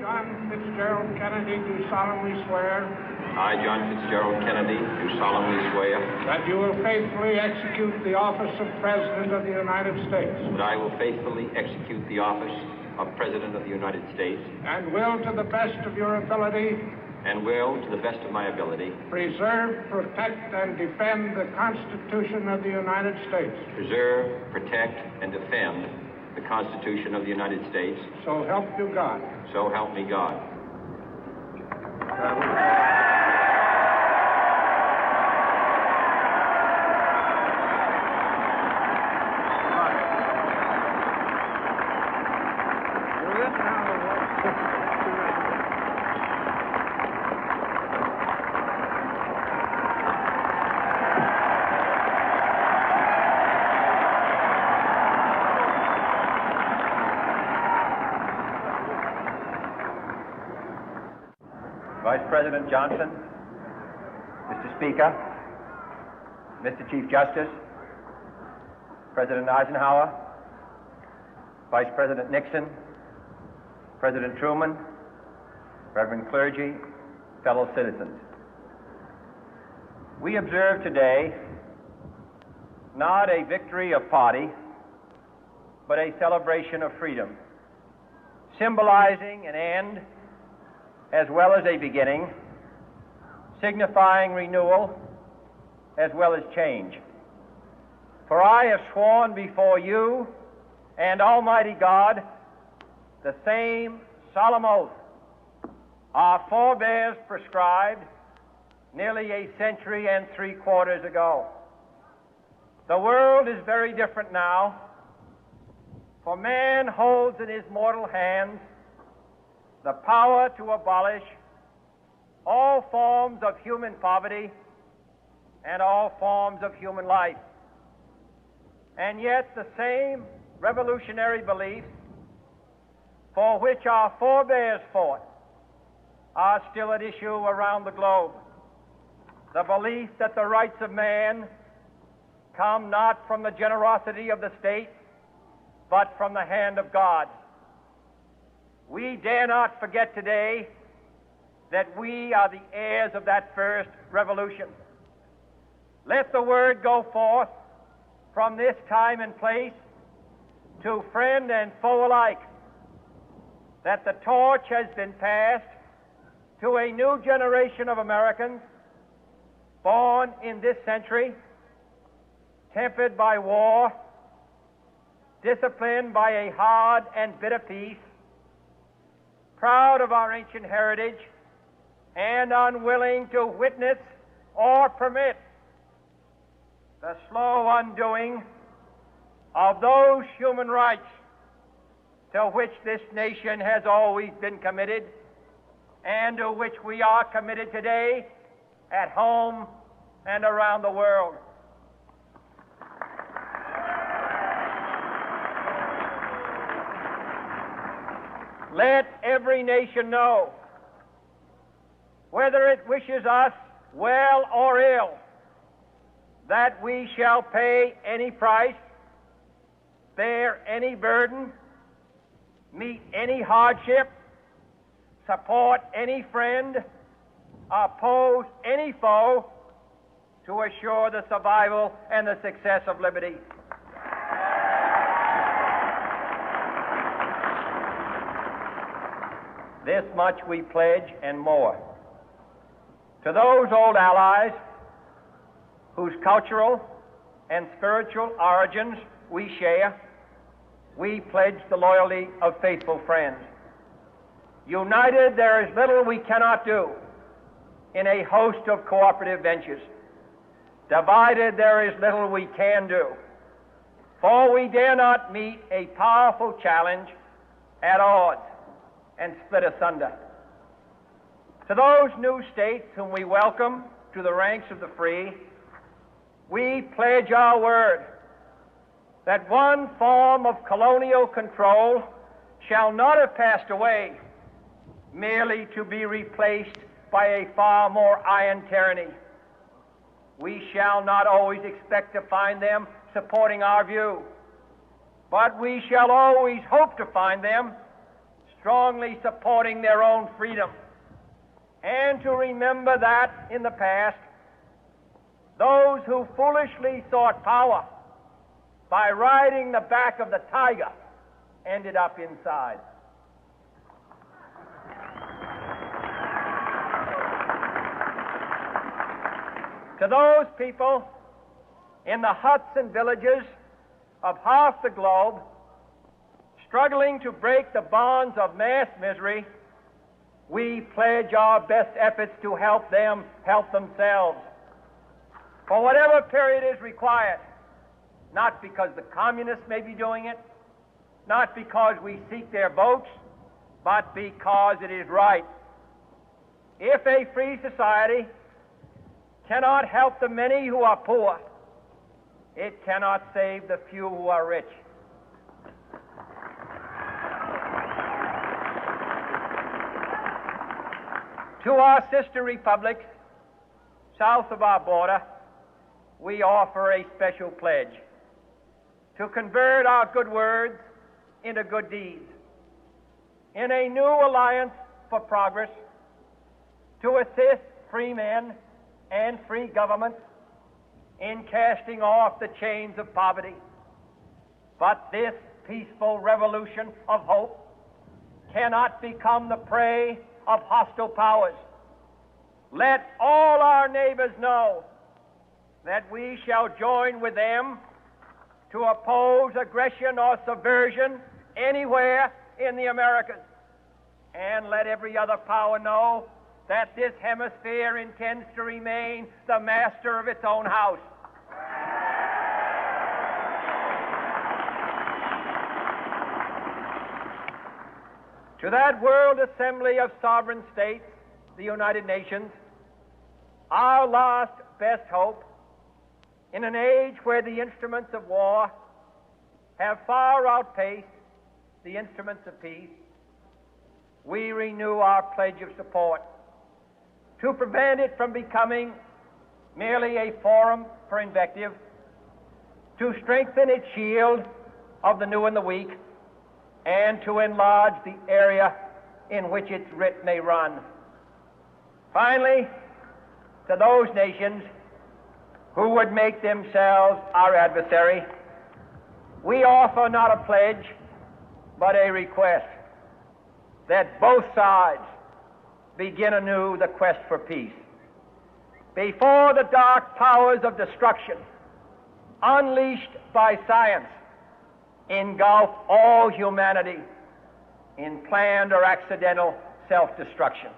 John Fitzgerald Kennedy, do solemnly swear. I, John Fitzgerald Kennedy, do solemnly swear. That you will faithfully execute the office of President of the United States. That I will faithfully execute the office of President of the United States. And will, to the best of your ability. And will, to the best of my ability. Preserve, protect, and defend the Constitution of the United States. Preserve, protect, and defend the Constitution of the United States. So help you God. So help me God. Vice President Johnson, Mr. Speaker, Mr. Chief Justice, President Eisenhower, Vice President Nixon, President Truman, Reverend clergy, fellow citizens. We observe today not a victory of party, but a celebration of freedom, symbolizing an end as well as a beginning, signifying renewal as well as change. For I have sworn before you and Almighty God the same solemn oath our forebears prescribed nearly a century and 3/4 ago. The world is very different now, for man holds in his mortal hands the power to abolish all forms of human poverty and all forms of human life. And yet the same revolutionary beliefs for which our forebears fought are still at issue around the globe. The belief that the rights of man come not from the generosity of the state, but from the hand of God. We dare not forget today that we are the heirs of that first revolution. Let the word go forth from this time and place to friend and foe alike that the torch has been passed to a new generation of Americans born in this century, tempered by war, disciplined by a hard and bitter peace, proud of our ancient heritage, and unwilling to witness or permit the slow undoing of those human rights to which this nation has always been committed and to which we are committed today at home and around the world. Let every nation know, whether it wishes us well or ill, that we shall pay any price, bear any burden, meet any hardship, support any friend, oppose any foe to assure the survival and the success of liberty. This much we pledge and more. To those old allies whose cultural and spiritual origins we share, we pledge the loyalty of faithful friends. United, there is little we cannot do in a host of cooperative ventures. Divided, there is little we can do, for we dare not meet a powerful challenge at odds and split asunder. To those new states whom we welcome to the ranks of the free, we pledge our word that one form of colonial control shall not have passed away merely to be replaced by a far more iron tyranny. We shall not always expect to find them supporting our view, but we shall always hope to find them strongly supporting their own freedom, and to remember that in the past, those who foolishly sought power by riding the back of the tiger ended up inside. To those people in the huts and villages of half the globe struggling to break the bonds of mass misery, we pledge our best efforts to help them help themselves for whatever period is required, not because the communists may be doing it, not because we seek their votes, but because it is right. If a free society cannot help the many who are poor, it cannot save the few who are rich. To our sister republics south of our border, we offer a special pledge to convert our good words into good deeds, in a new alliance for progress, to assist free men and free governments in casting off the chains of poverty. But this peaceful revolution of hope cannot become the prey of hostile powers. Let all our neighbors know that we shall join with them to oppose aggression or subversion anywhere in the Americas. And let every other power know that this hemisphere intends to remain the master of its own house. To that World Assembly of Sovereign States, the United Nations, our last best hope, in an age where the instruments of war have far outpaced the instruments of peace, we renew our pledge of support to prevent it from becoming merely a forum for invective, to strengthen its shield of the new and the weak, and to enlarge the area in which its writ may run. Finally, to those nations who would make themselves our adversary, we offer not a pledge, but a request that both sides begin anew the quest for peace. Before the dark powers of destruction, unleashed by science, engulf all humanity in planned or accidental self-destruction,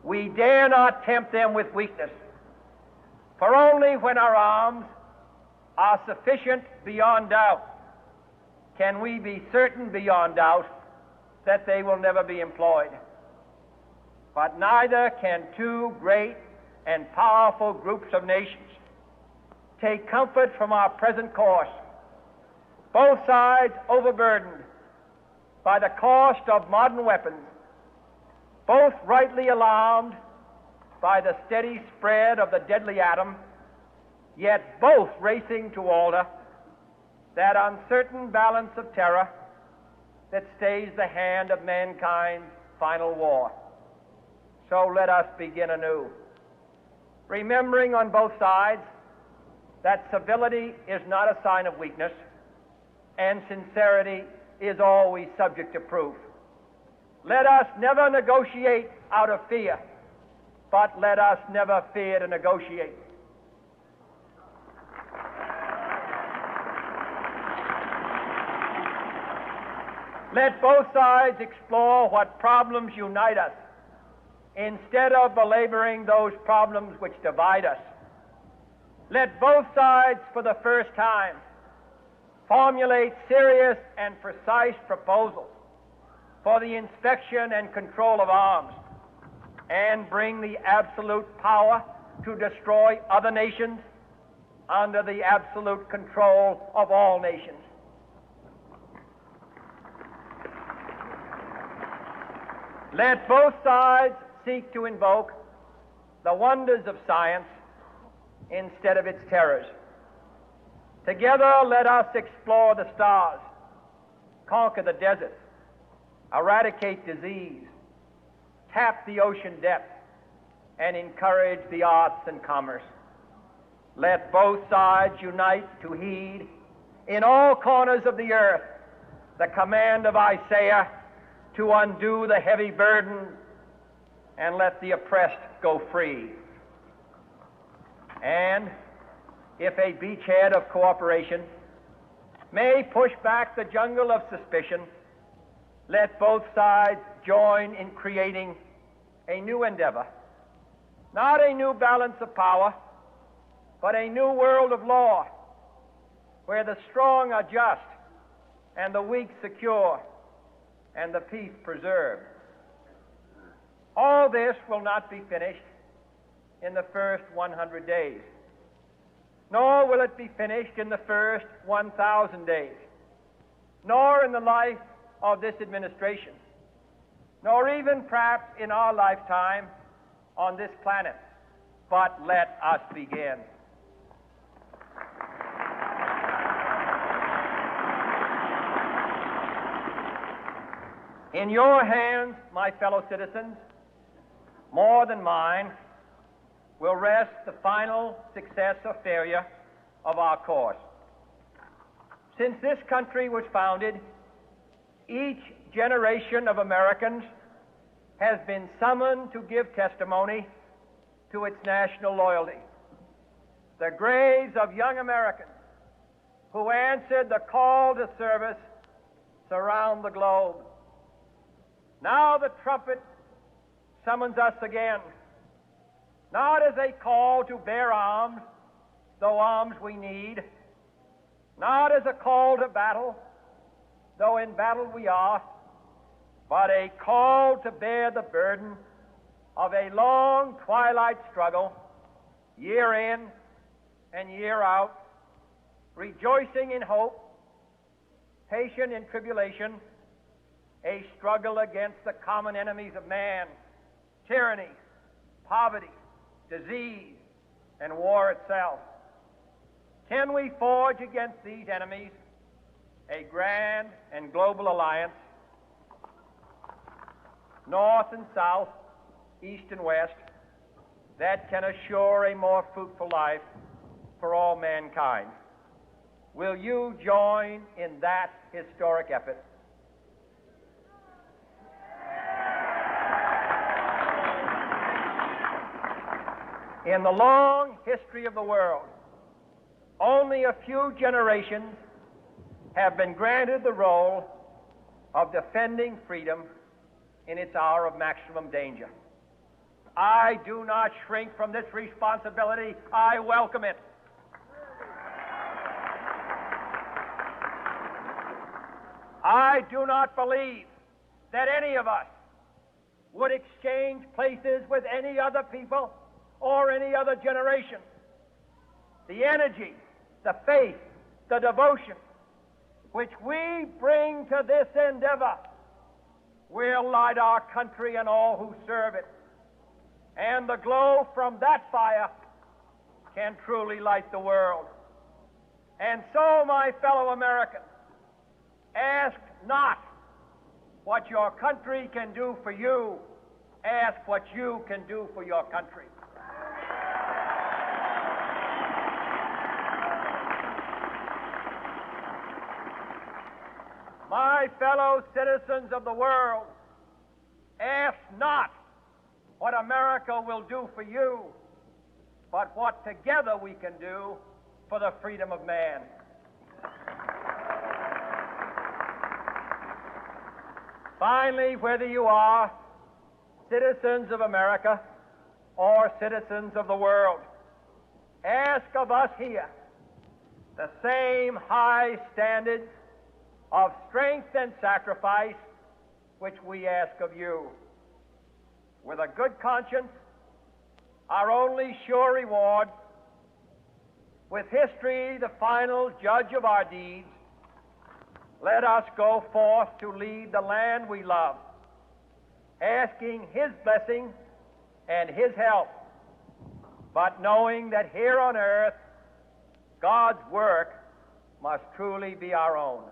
we dare not tempt them with weakness, for only when our arms are sufficient beyond doubt can we be certain beyond doubt that they will never be employed. But neither can two great and powerful groups of nations take comfort from our present course, both sides overburdened by the cost of modern weapons, both rightly alarmed by the steady spread of the deadly atom, yet both racing to alter that uncertain balance of terror that stays the hand of mankind's final war. So let us begin anew, remembering on both sides that civility is not a sign of weakness, and sincerity is always subject to proof. Let us never negotiate out of fear, but let us never fear to negotiate. Let both sides explore what problems unite us, instead of belaboring those problems which divide us. Let both sides, for the first time, formulate serious and precise proposals for the inspection and control of arms, and bring the absolute power to destroy other nations under the absolute control of all nations. Let both sides seek to invoke the wonders of science instead of its terrors. Together, let us explore the stars, conquer the deserts, eradicate disease, tap the ocean depths, and encourage the arts and commerce. Let both sides unite to heed in all corners of the earth the command of Isaiah to undo the heavy burden and let the oppressed go free. And if a beachhead of cooperation may push back the jungle of suspicion, let both sides join in creating a new endeavor, not a new balance of power, but a new world of law, where the strong are just and the weak secure and the peace preserved. All this will not be finished in the first 100 days, nor will it be finished in the first 1,000 days, nor in the life of this administration, nor even perhaps in our lifetime on this planet. But let us begin. In your hands, my fellow citizens, more than mine, will rest the final success or failure of our course. Since this country was founded, each generation of Americans has been summoned to give testimony to its national loyalty. The graves of young Americans who answered the call to service surround the globe. Now the trumpet summons us again, not as a call to bear arms, though arms we need, not as a call to battle, though in battle we are, but a call to bear the burden of a long twilight struggle, year in and year out, rejoicing in hope, patient in tribulation, a struggle against the common enemies of man, tyranny, poverty, disease, and war itself. Can we forge against these enemies a grand and global alliance, north and south, east and west, that can assure a more fruitful life for all mankind? Will you join in that historic effort? In the long history of the world, only a few generations have been granted the role of defending freedom in its hour of maximum danger. I do not shrink from this responsibility. I welcome it. I do not believe that any of us would exchange places with any other people or any other generation. The energy, the faith, the devotion which we bring to this endeavor will light our country and all who serve it. And the glow from that fire can truly light the world. And so, my fellow Americans, ask not what your country can do for you, ask what you can do for your country. My fellow citizens of the world, ask not what America will do for you, but what together we can do for the freedom of man. Finally, whether you are citizens of America or citizens of the world, ask of us here the same high standards of strength and sacrifice which we ask of you. With a good conscience, our only sure reward, with history the final judge of our deeds, let us go forth to lead the land we love, asking His blessing and His help, but knowing that here on earth, God's work must truly be our own.